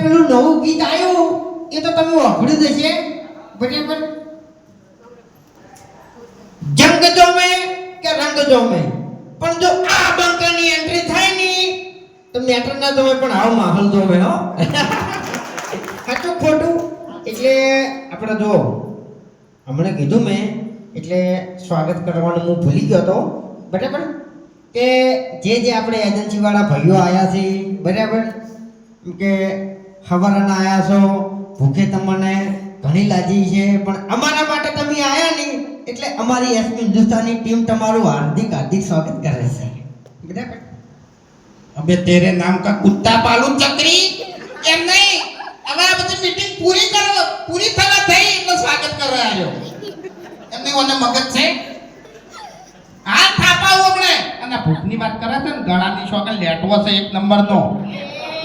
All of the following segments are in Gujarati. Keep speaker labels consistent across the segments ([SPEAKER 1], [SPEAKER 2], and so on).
[SPEAKER 1] પેલું નવું ગીત આવ્યું એ તો તમે વાપર્યું જશે બરાબર જંગ જોમે કે રંગ જોમે પણ જો આ બંકાની એન્ટ્રી થાય ને તો મેટર ના જોમે પણ આવો માહોલ જોમે હો સાચું ખોટું એટલે આપણે જો હમણાં કીધું મેં એટલે સ્વાગત કરવાનું હું ભૂલી ગયો હતો બરાબર કે જે આપણે એજન્સી વાળા ભાઈઓ આવ્યા છે બરાબર કે હવારના આવ્યા છો ભૂખે તમને ઘણી લાગી છે પણ અમારા માટે તમે આવ્યા નહીં એટલે અમારી એસપી હિન્દુસ્તાની ટીમ તમારું હાર્દિક હાર્દિક સ્વાગત કરે છે બરાબર
[SPEAKER 2] अबे तेरे नाम का कुत्ता पालू चक्री એમ નહીં હવે આ બધી મીટિંગ પૂરી થવા થઈ એટલે સ્વાગત કરવા આવ્યો એમને ઓને મગજ છે આ થાપાઓ આપણે અને ભૂખની વાત કરે છે ને ગળાની શોખે લેટવો છે એક નંબરનો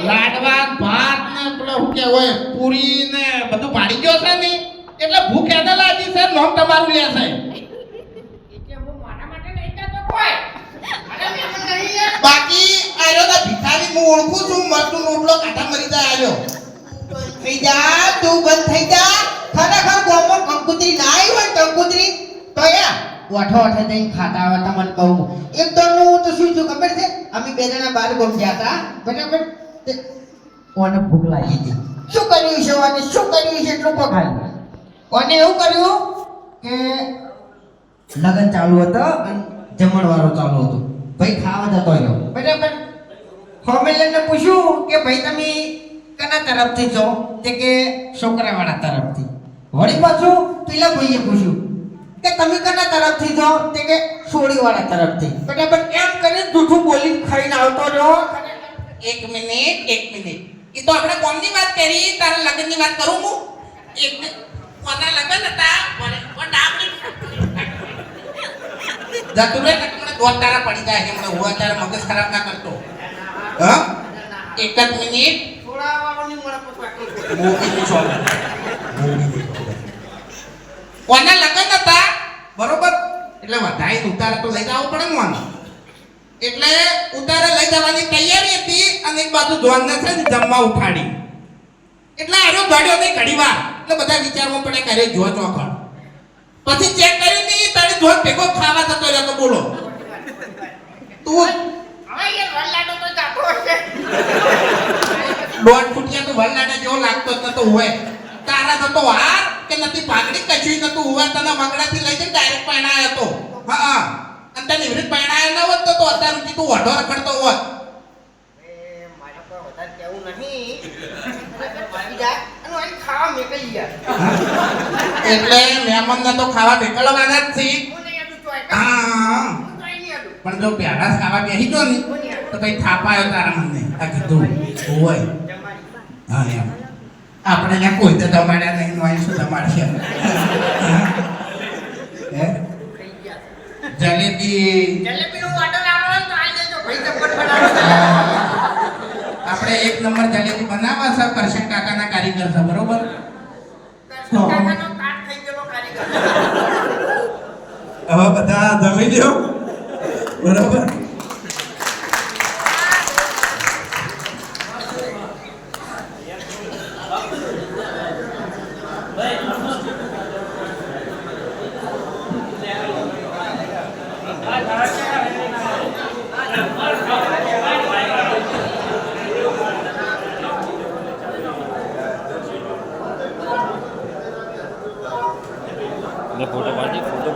[SPEAKER 2] લાડવા ભાત ને પેલો શું કે હોય પૂરી ને બધું પાડી ગયો છે ને એટલે ભૂખ એને લાગી છે નોમ તમારું લે છે
[SPEAKER 3] એટલે હું મારા માટે નહીં કરતો કોઈ અરે મેમન નહીં
[SPEAKER 2] બાકી આયો તો ભિખારી હું ઓળખું છું મરતું રોટલો કાઢા મરી જાય આયો
[SPEAKER 1] થઈ જા તું બંધ થઈ જા ખરેખર ગોમો કંકુતરી ના આવી હોય કંકુતરી તો યા ઓઠો ઓઠે જઈને ખાતા આવે તમને કહું એક તો હું તો શું છું ખબર છે અમે બે જણા બહાર ગમ ગયા હતા બરાબર ઓને ભૂખ લાગી હતી શું કર્યું છે ઓને શું કર્યું છે એટલું ખાલી ઓને એવું કર્યું કે લગન ચાલુ હતો અને જમણવારો ચાલુ હતો ભાઈ ખાવા જતો રહ્યો બરાબર ફોર્મ્યુલાને પૂછ્યું કે ભાઈ તમે કના તરફથી છો તે કે છોકરાવાળા તરફથી વળી પાછું પેલા ભાઈએ પૂછ્યું કે તમે કના તરફથી છો તે કે સોડીવાળા તરફથી બરાબર એમ કરીને જૂઠું બોલીને ખાઈને આવતો રહ્યો
[SPEAKER 2] એક મિનિટ એ તો આપણે કોમની વાત કરી તારા લગનની વાત કરું હું એક કોના લગન હતા ડાબડી જતું રે મને દોત તારા પડી જાય મને હુआ તારા મગજ ખરાબ ના કરતો હા એક જ મિનિટ
[SPEAKER 1] છોડાવવાની મને પૂછવા
[SPEAKER 2] કોના લગન હતા બરોબર એટલે વધાઈ ઉતારે તો લઈ જવું પડે ને મને એટલે ઉતારે લઈ જવાની તૈયારી હતી અને એક બાજુ જોનને છે ને જમવા ઉઠાડી એટલે આરો ગાડ્યો નહીં ઘડીવાર એટલે બધા વિચારવા પડે કે અરે જો ચોખડ પછી ચેક કર્યું નહીં તારી જોન ભેગો ખાવા જતો રહ્યો તો બોલો તું
[SPEAKER 3] હવે એ વલ્લાડો તો જાતો હશે
[SPEAKER 2] દોઢ ફૂટિયા તો વલ્લાડા જેવો લાગતો જ નતો હોય તારા તો હાર કે નથી પાઘડી કચી નતું હોય તને મગડાથી લઈ જઈને ડાયરેક્ટ પહેણાયો હતો હા અને તને વિરુદ્ધ પહેણાયો ન હોત તો અત્યાર સુધી તું વઢો રખડતો હોત
[SPEAKER 1] મારા પર વધારે કેવું નહીં વાગી જાય અને વાળી ખાવા મેકઈ ગયા
[SPEAKER 2] એટલે મહેમાનને તો ખાવા બેકળવાના જ છે
[SPEAKER 3] હું નહીં આટલું ચોય
[SPEAKER 2] હા
[SPEAKER 3] હું ચોય નહીં આટલું
[SPEAKER 2] પણ જો પ્યાડા ખાવા બેસી ગયો ને તો કઈ થાપાયો તારા મને આ કીધું હોય હા એમ આપણે ત્યાં કોઈ તો જમાડ્યા નહીં હોય શું જમાડ્યા હે જલેબી
[SPEAKER 3] જલેબીનો ઓર્ડર આવવાનો તો આવી જજો ભાઈ ચપ્પટ બનાવો
[SPEAKER 2] આપણે એક નંબર જલેબી બનાવવા છે કરશન કાકાના કારીગર છે બરોબર
[SPEAKER 3] કાકાનો કાટ થઈ ગયેલો કારીગર
[SPEAKER 2] હવે બધા જમી લ્યો બરોબર
[SPEAKER 4] फोटो पार्टी फोटो